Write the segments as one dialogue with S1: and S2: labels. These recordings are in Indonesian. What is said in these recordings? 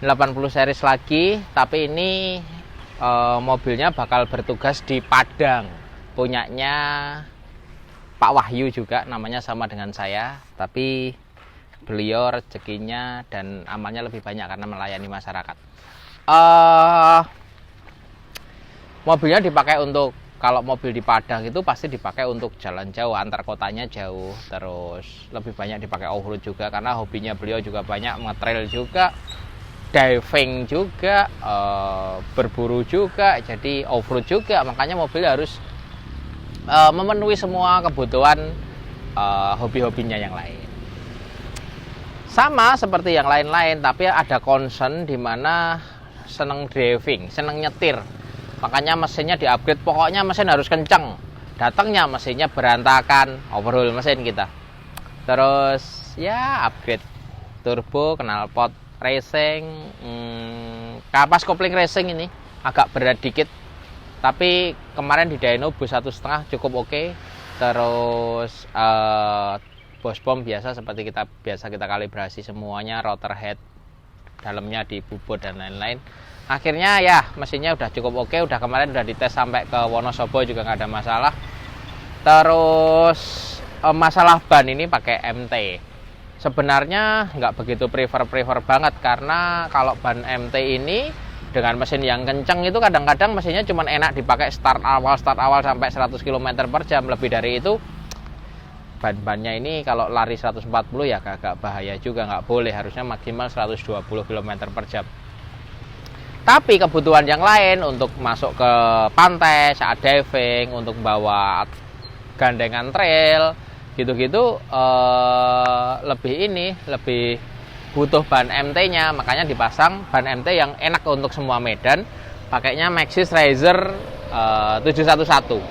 S1: 80 series lagi, tapi ini mobilnya bakal bertugas di Padang, punyanya Pak Wahyu juga, namanya sama dengan saya, tapi beliau rezekinya dan amalnya lebih banyak karena melayani masyarakat. Mobilnya dipakai untuk, kalau mobil di Padang itu pasti dipakai untuk jalan jauh, antar kotanya jauh, terus lebih banyak dipakai off-road juga karena hobinya beliau juga banyak nge-trail juga, diving juga, berburu juga, jadi off-road juga, makanya mobil harus memenuhi semua kebutuhan hobi-hobinya yang lain. Sama seperti yang lain-lain, tapi ada concern di mana seneng driving, seneng nyetir. Makanya mesinnya di-upgrade, pokoknya mesin harus kenceng. Datangnya mesinnya berantakan, overhaul mesin kita. Terus ya upgrade turbo, knalpot racing, kapas kopling racing ini agak berat dikit. Tapi kemarin di dyno bus 1,5 cukup oke. Terus bos bom biasa seperti biasa kita kalibrasi semuanya, rotor head, dalamnya dibubut dan lain-lain. Akhirnya ya mesinnya udah cukup oke, udah kemarin udah dites sampai ke Wonosobo juga nggak ada masalah. Terus masalah ban ini pakai MT. Sebenarnya nggak begitu prefer banget karena kalau ban MT ini dengan mesin yang kenceng itu kadang-kadang mesinnya cuma enak dipakai start awal sampai 100 km per jam. Lebih dari itu ban-bannya ini kalau lari 140 ya agak bahaya juga, nggak boleh, harusnya maksimal 120 km per jam. Tapi kebutuhan yang lain untuk masuk ke pantai saat diving, untuk bawa gandengan trail gitu-gitu, lebih butuh ban MT-nya, makanya dipasang ban MT yang enak untuk semua medan. Pakainya Maxxis Racer 711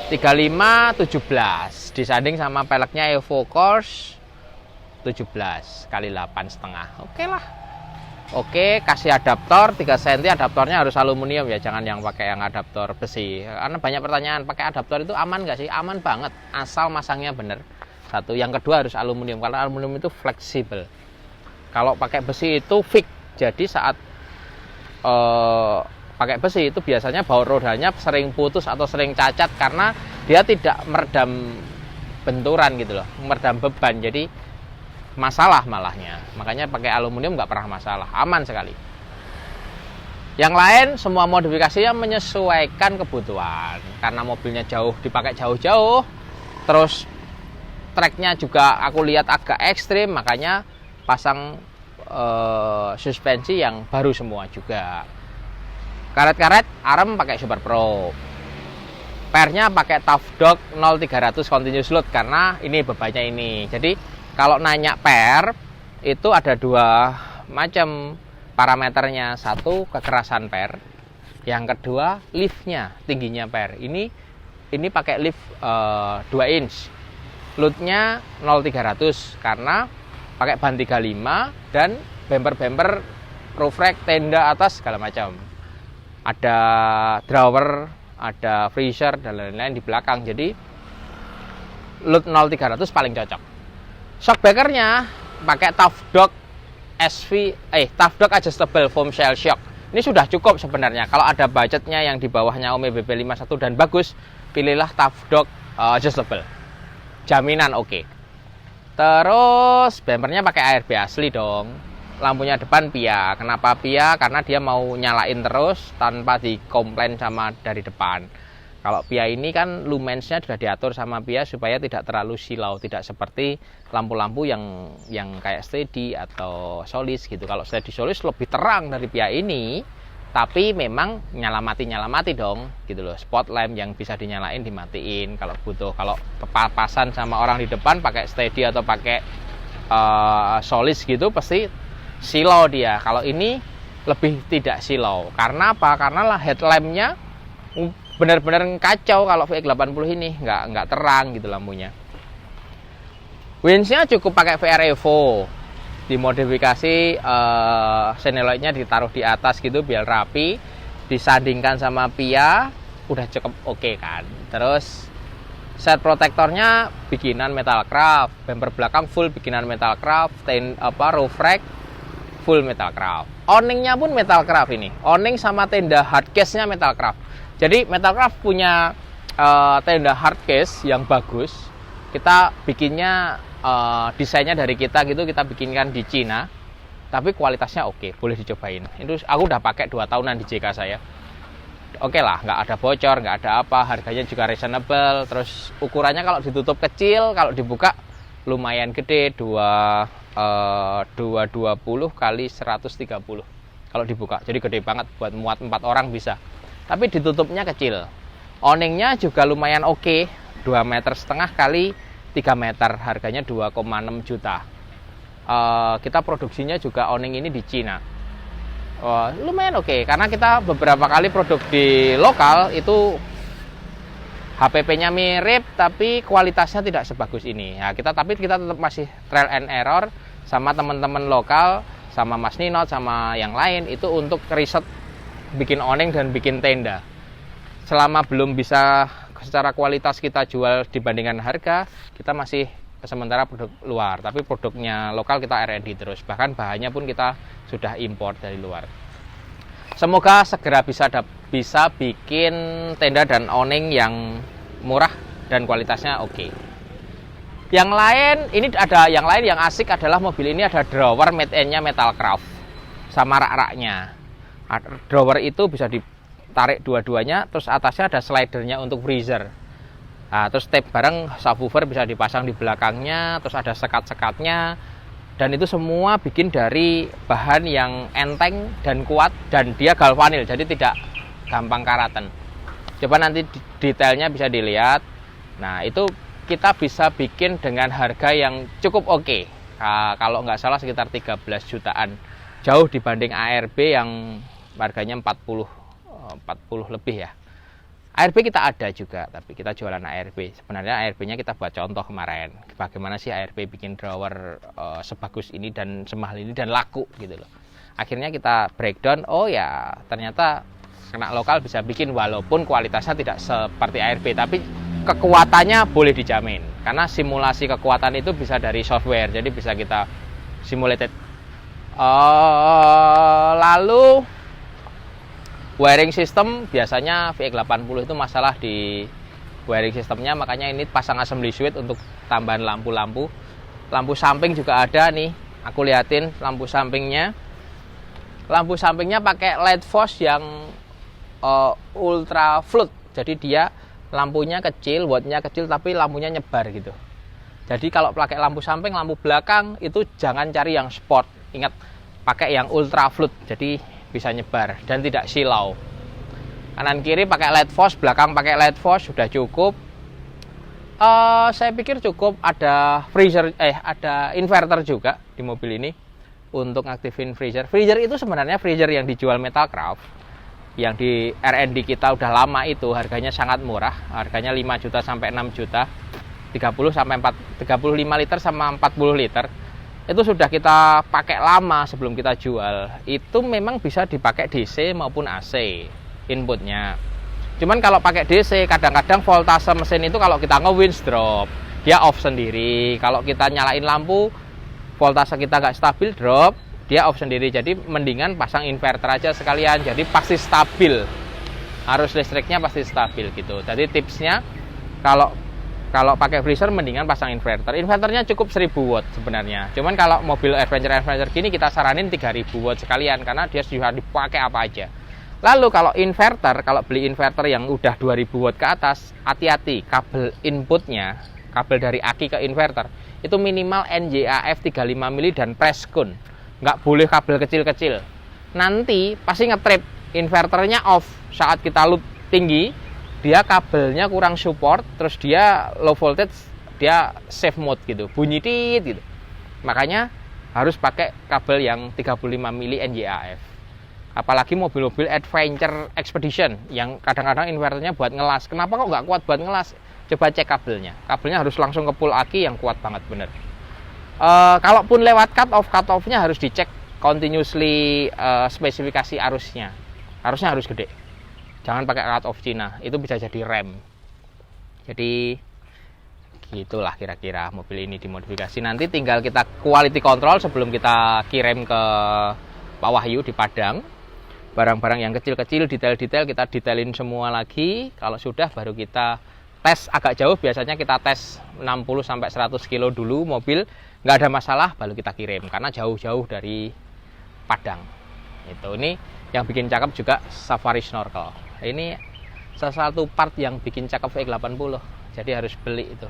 S1: 35-17, disanding sama peleknya Evo Course 17 kali 8,5. Oke lah. Oke, kasih adaptor 3 cm, adaptornya harus aluminium ya, jangan yang pakai yang adaptor besi. Karena banyak pertanyaan, pakai adaptor itu aman nggak sih? Aman banget, asal masangnya bener. Satu, yang kedua harus aluminium, karena aluminium itu fleksibel. Kalau pakai besi itu fix, jadi saat pakai besi itu biasanya baut rodanya sering putus atau sering cacat karena dia tidak meredam benturan gitu loh, meredam beban, jadi masalah malahnya. Makanya pakai aluminium nggak pernah masalah, aman sekali. Yang lain semua modifikasinya menyesuaikan kebutuhan, karena mobilnya jauh, dipakai jauh-jauh, terus treknya juga aku lihat agak ekstrim, makanya pasang suspensi yang baru semua juga. Karet-karet arem pakai Super Pro, pernya pakai Tough Dog 0300 continuous load karena ini bebannya ini. Jadi kalau nanya per, itu ada 2 macam parameternya. Satu, kekerasan per. Yang kedua, liftnya, tingginya per. Ini pakai lift 2 inch. Loadnya 0300 karena pakai ban 35 dan bumper roof rack, tenda atas segala macam. Ada drawer, ada freezer dan lain-lain di belakang. Jadi load 0300 paling cocok. Shockbreakernya pakai Tough Dog Tough Dog Adjustable Foam Shell Shock. Ini sudah cukup sebenarnya. Kalau ada budgetnya yang di bawahnya Ome BP51 dan bagus, pilihlah Tough Dog Adjustable. Jaminan oke. Terus bumpernya pakai ARB asli dong. Lampunya depan PIA. Kenapa PIA? Karena dia mau nyalain terus tanpa dikomplain sama dari depan. Kalau PIA ini kan lumensnya sudah diatur sama PIA supaya tidak terlalu silau, tidak seperti lampu-lampu yang kayak steady atau solis gitu. Kalau steady solis lebih terang dari PIA ini, tapi memang nyalamati dong gitu loh. Spot lamp yang bisa dinyalain dimatiin kalau butuh. Kalau papasan sama orang di depan pakai steady atau pakai solis gitu pasti silau dia. Kalau ini lebih tidak silau. Karena apa? Karena headlampnya benar-benar kacau. Kalau VX80 ini nggak terang gitu lampunya. Winch-nya cukup pakai VR Evo, dimodifikasi seneloidnya ditaruh di atas gitu biar rapi, disandingkan sama PIA udah cukup oke kan. Terus set protektornya bikinan Metalcraft, bumper belakang full bikinan Metalcraft, roof rack full metal craft. Awningnya pun metal craft ini. Awning sama tenda hardcase-nya metal craft. Jadi metal craft punya tenda hardcase yang bagus. Kita bikinnya desainnya dari kita gitu, kita bikinkan di Cina. Tapi kualitasnya oke, boleh dicobain. Itu aku udah pakai 2 tahunan di JK saya. Oke lah, nggak ada bocor, nggak ada apa, harganya juga reasonable. Terus ukurannya kalau ditutup kecil, kalau dibuka lumayan gede, 220 kali 130 kalau dibuka. Jadi gede banget, buat muat 4 orang bisa. Tapi ditutupnya kecil. Awningnya juga lumayan oke, 2,5 meter kali 3 meter, harganya 2,6 juta. Kita produksinya juga awning ini di Cina. Lumayan oke, karena kita beberapa kali produk di lokal itu HPP-nya mirip tapi kualitasnya tidak sebagus ini. Nah, tapi kita tetap masih trial and error sama teman-teman lokal, sama Mas Ninot, sama yang lain itu untuk riset bikin awning dan bikin tenda. Selama belum bisa secara kualitas kita jual dibandingkan harga, kita masih sementara produk luar, tapi produknya lokal kita R&D terus. Bahkan bahannya pun kita sudah import dari luar. Semoga segera bisa bikin tenda dan awning yang murah dan kualitasnya oke. Yang lain, ini ada yang lain yang asik adalah mobil ini ada drawer made in-nya metal craft sama rak-raknya. Drawer itu bisa ditarik dua-duanya, terus atasnya ada slidernya untuk freezer. Nah, terus tape bareng subwoofer bisa dipasang di belakangnya, terus ada sekat-sekatnya, dan itu semua bikin dari bahan yang enteng dan kuat, dan dia galvanil, jadi tidak gampang karatan. Coba nanti detailnya bisa dilihat. Nah, itu kita bisa bikin dengan harga yang cukup oke. Kalau nggak salah sekitar 13 jutaan, jauh dibanding ARB yang harganya 40 lebih ya. ARB kita ada juga, tapi kita jualan ARB. Sebenarnya ARB-nya kita buat contoh kemarin. Bagaimana sih ARB bikin drawer sebagus ini dan semahal ini dan laku gitu loh. Akhirnya kita breakdown, oh ya ternyata kena lokal bisa bikin walaupun kualitasnya tidak seperti ARB, tapi kekuatannya boleh dijamin. Karena simulasi kekuatan itu bisa dari software, jadi bisa kita simulated. Lalu wiring system biasanya VX80 itu masalah di wiring systemnya, makanya ini pasang assembly switch untuk tambahan lampu-lampu. Lampu samping juga ada nih, aku liatin lampu sampingnya. Lampu sampingnya pakai LED force yang ultra flood, jadi dia lampunya kecil, wattnya kecil, tapi lampunya nyebar gitu. Jadi kalau pakai lampu samping, lampu belakang itu jangan cari yang sport, ingat pakai yang ultra flood, jadi bisa nyebar dan tidak silau. Kanan kiri pakai LED force, belakang pakai LED force, sudah cukup. Saya pikir cukup. Ada freezer, ada inverter juga di mobil ini untuk ngaktifin freezer. Freezer itu sebenarnya freezer yang dijual Metal Craft, yang di R&D kita udah lama itu harganya sangat murah, harganya 5 juta sampai 6 juta, 35 liter sama 40 liter. Itu sudah kita pakai lama sebelum kita jual. Itu memang bisa dipakai DC maupun AC inputnya. Cuman kalau pakai DC kadang-kadang voltase mesin itu kalau kita nge-winch drop, dia off sendiri. Kalau kita nyalain lampu, voltase kita nggak stabil, drop, dia off sendiri. Jadi mendingan pasang inverter aja sekalian, jadi pasti stabil, arus listriknya pasti stabil gitu. Jadi tipsnya kalau pakai freezer mendingan pasang inverter. Inverternya cukup 1000 watt sebenarnya. Cuman kalau mobil adventure gini kita saranin 3000 watt sekalian karena dia sudah dipakai apa aja. Lalu kalau inverter, kalau beli inverter yang udah 2000 watt ke atas, hati-hati kabel inputnya, kabel dari aki ke inverter itu minimal NJAF 35 mili dan press-kun. Nggak boleh kabel kecil-kecil. Nanti pasti nge-trip, inverternya off saat kita load tinggi. Dia kabelnya kurang support, terus dia low voltage, dia safe mode gitu, bunyi tit gitu. Makanya harus pakai kabel yang 35 mili NJAF. Apalagi mobil-mobil adventure expedition yang kadang-kadang inverternya buat ngelas. Kenapa kok nggak kuat buat ngelas? Coba cek kabelnya. Kabelnya harus langsung ke pull aki yang kuat banget bener. Kalaupun lewat cut-off-nya harus dicek continuously spesifikasi arusnya. Arusnya harus gede. Jangan pakai cut off Cina, itu bisa jadi rem. Jadi Gitulah kira-kira mobil ini dimodifikasi. Nanti tinggal kita quality control sebelum kita kirim ke Pak Wahyu di Padang. Barang-barang yang kecil-kecil, detail-detail kita detailin semua lagi. Kalau sudah baru kita tes agak jauh. Biasanya kita tes 60-100 kilo dulu mobil, nggak ada masalah baru kita kirim karena jauh-jauh dari Padang. Ini yang bikin cakep juga Safari Snorkel. Ini salah satu part yang bikin cakep VX80. Jadi harus beli itu.